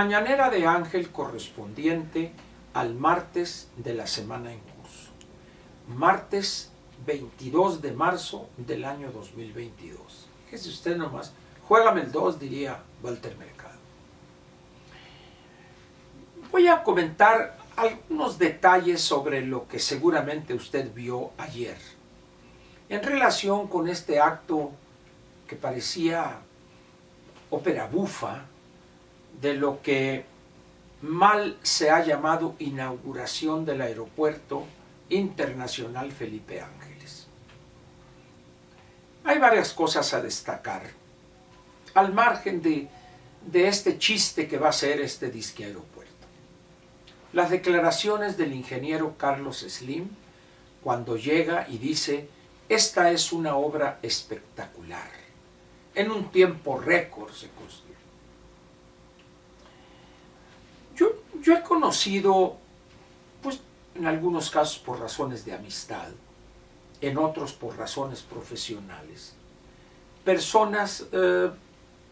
mañanera de Ángel correspondiente al martes de la semana en curso. Martes 22 de marzo del año 2022. Fíjese usted nomás, juégame el 2, diría Walter Mercado. Voy a comentar algunos detalles sobre lo que seguramente usted vio ayer, en relación con este acto que parecía ópera bufa de lo que mal se ha llamado inauguración del Aeropuerto Internacional Felipe Ángeles. Hay varias cosas a destacar, al margen de este chiste que va a ser este disque aeropuerto. Las declaraciones del ingeniero Carlos Slim, cuando llega y dice: esta es una obra espectacular, en un tiempo récord se construyó. Yo he conocido, pues en algunos casos por razones de amistad, en otros por razones profesionales, personas,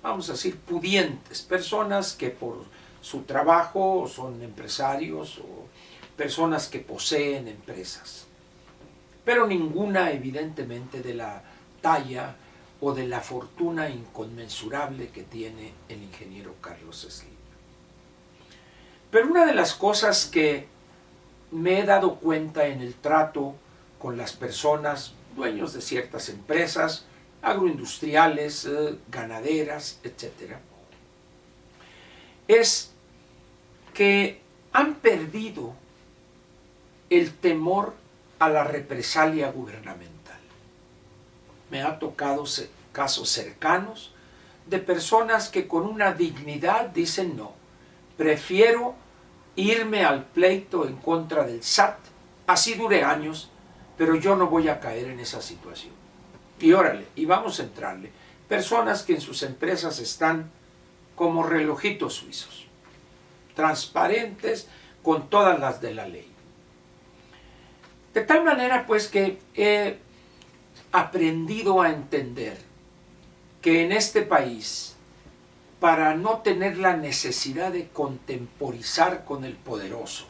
vamos a decir, pudientes, personas que por su trabajo son empresarios o personas que poseen empresas, pero ninguna evidentemente de la talla o de la fortuna inconmensurable que tiene el ingeniero Carlos Slim. Pero una de las cosas que me he dado cuenta en el trato con las personas, dueños de ciertas empresas, agroindustriales, ganaderas, etc., es que han perdido el temor a la represalia gubernamental. Me ha tocado casos cercanos de personas que con una dignidad dicen: no, prefiero irme al pleito en contra del SAT, así dure años, pero yo no voy a caer en esa situación. Y órale, y vamos a entrarle. Personas que en sus empresas están como relojitos suizos, transparentes, con todas las de la ley. De tal manera pues que he aprendido a entender que en este país, para no tener la necesidad de contemporizar con el poderoso,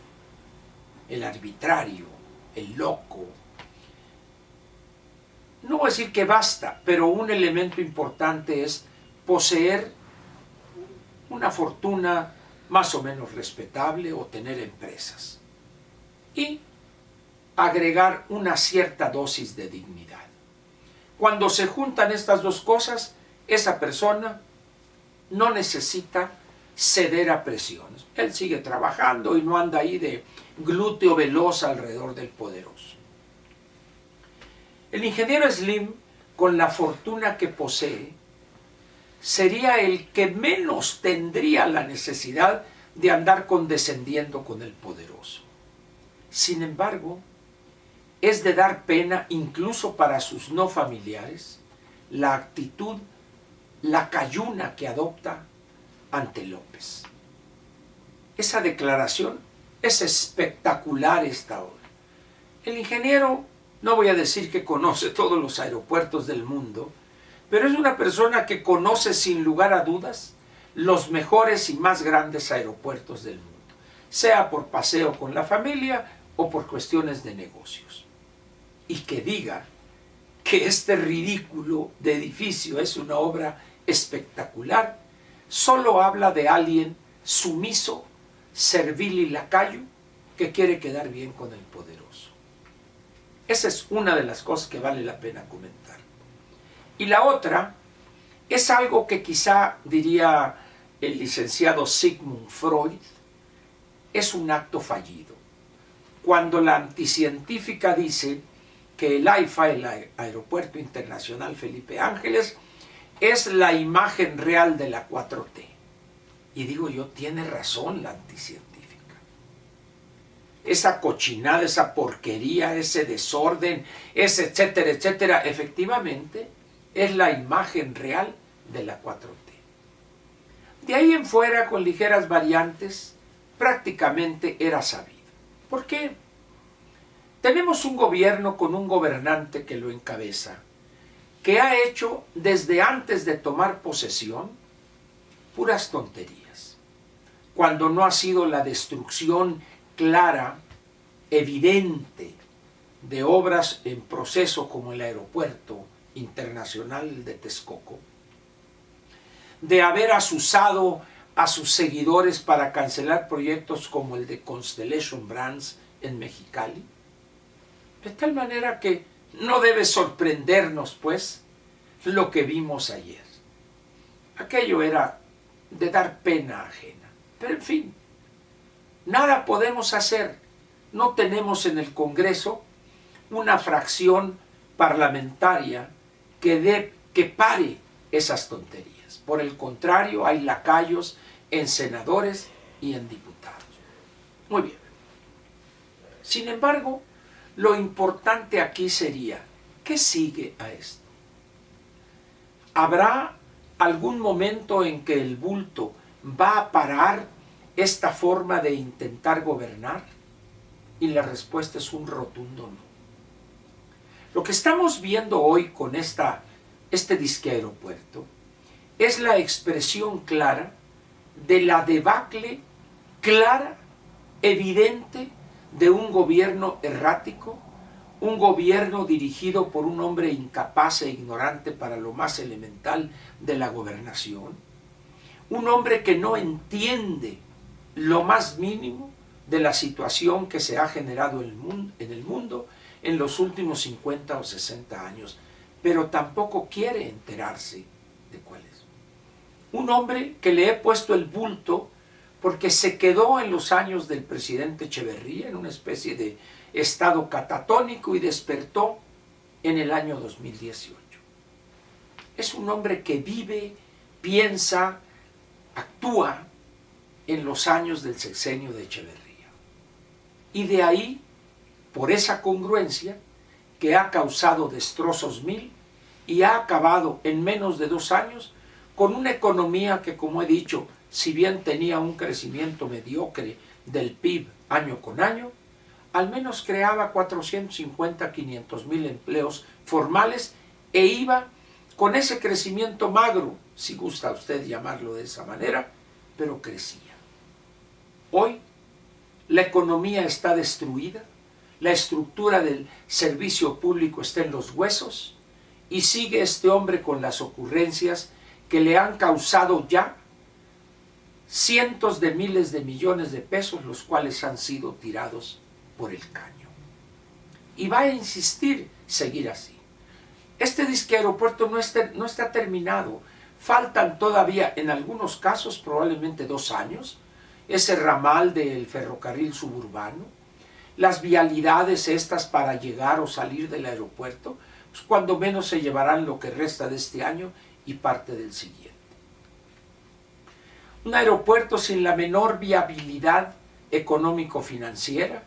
el arbitrario, el loco, no voy a decir que basta, pero un elemento importante es poseer una fortuna más o menos respetable o tener empresas y agregar una cierta dosis de dignidad. Cuando se juntan estas dos cosas, esa persona no necesita ceder a presiones. Él sigue trabajando y no anda ahí de glúteo veloz alrededor del poderoso. El ingeniero Slim, con la fortuna que posee, sería el que menos tendría la necesidad de andar condescendiendo con el poderoso. Sin embargo, es de dar pena, incluso para sus no familiares, la actitud lacayuna que adopta ante López. Esa declaración es espectacular esta hora. El ingeniero, no voy a decir que conoce todos los aeropuertos del mundo, pero es una persona que conoce sin lugar a dudas los mejores y más grandes aeropuertos del mundo, sea por paseo con la familia o por cuestiones de negocios. Y que diga que este ridículo de edificio es una obra espectacular, solo habla de alguien sumiso, servil y lacayo que quiere quedar bien con el poderoso. Esa es una de las cosas que vale la pena comentar. Y la otra es algo que quizá diría el licenciado Sigmund Freud, es un acto fallido. Cuando la anticientífica dice que el AIFA, el Aeropuerto Internacional Felipe Ángeles, es la imagen real de la 4T. Y digo yo, tiene razón la anticientífica. Esa cochinada, esa porquería, ese desorden, ese etcétera, etcétera, efectivamente es la imagen real de la 4T. De ahí en fuera, con ligeras variantes, prácticamente era sabido. ¿Por qué? Tenemos un gobierno con un gobernante que lo encabeza, que ha hecho desde antes de tomar posesión puras tonterías. cuando no ha sido la destrucción clara, evidente, de obras en proceso como el Aeropuerto Internacional de Texcoco, de haber asusado a sus seguidores para cancelar proyectos como el de Constellation Brands en Mexicali, de tal manera que no debe sorprendernos, pues, lo que vimos ayer. Aquello era de dar pena ajena. Pero en fin, nada podemos hacer. No tenemos en el Congreso una fracción parlamentaria que pare esas tonterías. Por el contrario, hay lacayos en senadores y en diputados. Muy bien. Sin embargo, lo importante aquí sería, ¿qué sigue a esto? ¿Habrá algún momento en que el bulto va a parar esta forma de intentar gobernar? Y la respuesta es un rotundo no. Lo que estamos viendo hoy con este disque aeropuerto es la expresión clara de la debacle clara, evidente, de un gobierno errático, un gobierno dirigido por un hombre incapaz e ignorante para lo más elemental de la gobernación, un hombre que no entiende lo más mínimo de la situación que se ha generado en el mundo en los últimos 50 o 60 años, pero tampoco quiere enterarse de cuál es. Un hombre que le he puesto el bulto porque se quedó en los años del presidente Echeverría en una especie de estado catatónico y despertó en el año 2018. Es un hombre que vive, piensa, actúa en los años del sexenio de Echeverría. Y de ahí, por esa congruencia, que ha causado destrozos mil y ha acabado en menos de 2 años con una economía que, como he dicho, si bien tenía un crecimiento mediocre del PIB año con año, al menos creaba 450, 500 mil empleos formales e iba con ese crecimiento magro, si gusta usted llamarlo de esa manera, pero crecía. Hoy la economía está destruida, la estructura del servicio público está en los huesos y sigue este hombre con las ocurrencias que le han causado ya cientos de miles de millones de pesos, los cuales han sido tirados por el caño. Y va a insistir seguir así. Este disque aeropuerto no está terminado. Faltan todavía, en algunos casos, probablemente 2 años, ese ramal del ferrocarril suburbano, las vialidades estas para llegar o salir del aeropuerto, pues cuando menos se llevarán lo que resta de este año y parte del siguiente. Un aeropuerto sin la menor viabilidad económico-financiera,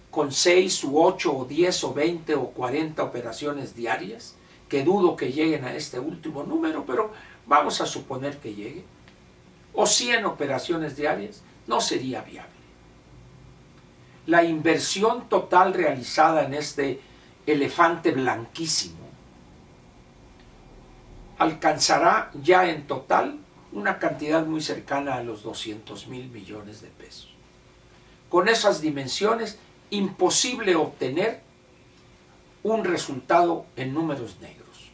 con 6 u 8 o 10 o 20 o 40 operaciones diarias, que dudo que lleguen a este último número, pero vamos a suponer que llegue, o 100 operaciones diarias, no sería viable. La inversión total realizada en este elefante blanquísimo alcanzará ya en total una cantidad muy cercana a los 200,000 millones de pesos. Con esas dimensiones, imposible obtener un resultado en números negros.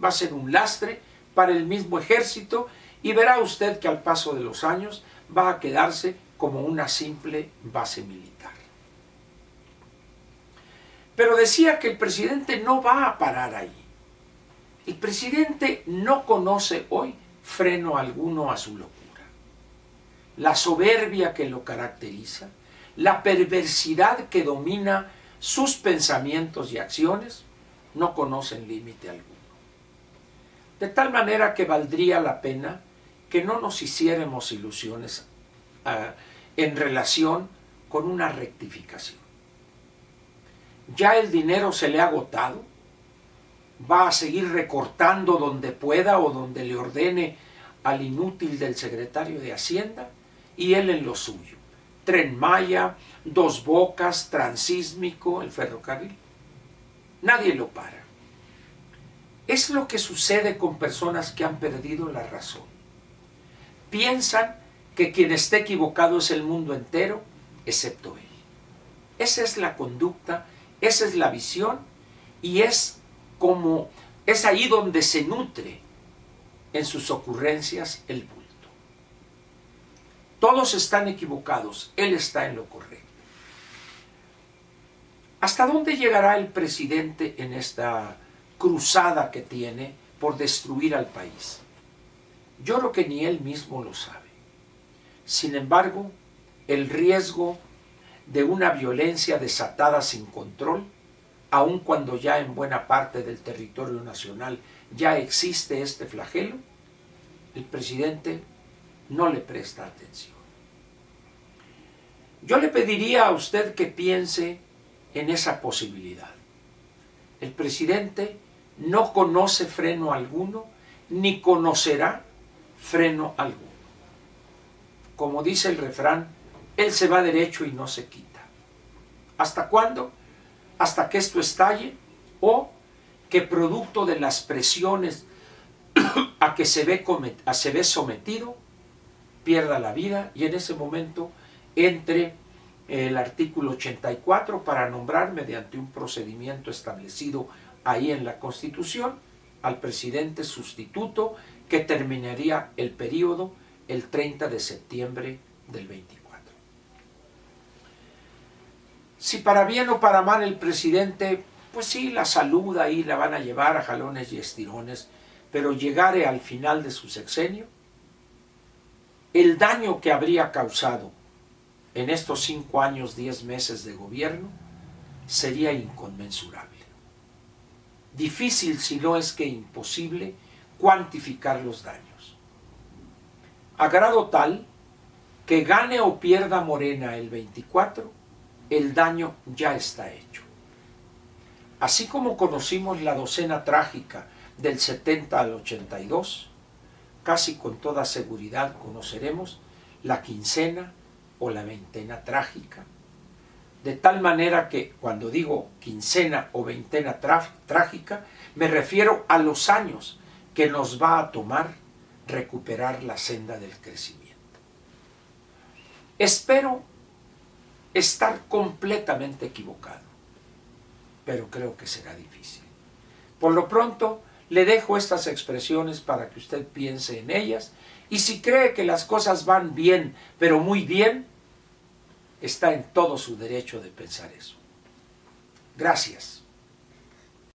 Va a ser un lastre para el mismo ejército y verá usted que al paso de los años va a quedarse como una simple base militar. Pero decía que el presidente no va a parar ahí. El presidente no conoce hoy freno alguno a su locura. La soberbia que lo caracteriza, la perversidad que domina sus pensamientos y acciones, no conocen límite alguno. De tal manera que valdría la pena que no nos hiciéramos ilusiones en relación con una rectificación. Ya el dinero se le ha agotado, va a seguir recortando donde pueda o donde le ordene al inútil del secretario de Hacienda y él en lo suyo. Tren Maya, Dos Bocas, Transísmico, el ferrocarril. Nadie lo para. Es lo que sucede con personas que han perdido la razón. Piensan que quien esté equivocado es el mundo entero, excepto él. Esa es la conducta, esa es la visión, y es ahí donde se nutre en sus ocurrencias el bulto. Todos están equivocados, él está en lo correcto. ¿Hasta dónde llegará el presidente en esta cruzada que tiene por destruir al país? Yo creo que ni él mismo lo sabe. Sin embargo, el riesgo de una violencia desatada sin control, aun cuando ya en buena parte del territorio nacional ya existe este flagelo, el presidente no le presta atención. Yo le pediría a usted que piense en esa posibilidad. El presidente no conoce freno alguno, ni conocerá freno alguno. Como dice el refrán, él se va derecho y no se quita. ¿Hasta cuándo? Hasta que esto estalle, o que producto de las presiones a que se ve sometido, pierda la vida, y en ese momento entre el artículo 84 para nombrar, mediante un procedimiento establecido ahí en la Constitución, al presidente sustituto, que terminaría el periodo el 30 de septiembre del 24. Si para bien o para mal el presidente, pues sí, la salud ahí la van a llevar a jalones y estirones, pero llegare al final de su sexenio, el daño que habría causado en estos 5 años, 10 meses de gobierno, sería inconmensurable. Difícil, si no es que imposible, cuantificar los daños. A grado tal que gane o pierda Morena el 24, el daño ya está hecho. Así como conocimos la docena trágica del 70 al 82, casi con toda seguridad conoceremos la quincena o la veintena trágica, de tal manera que cuando digo quincena o veintena trágica, me refiero a los años que nos va a tomar recuperar la senda del crecimiento. Espero estar completamente equivocado, pero creo que será difícil. Por lo pronto, le dejo estas expresiones para que usted piense en ellas, y si cree que las cosas van bien, pero muy bien, está en todo su derecho de pensar eso. Gracias.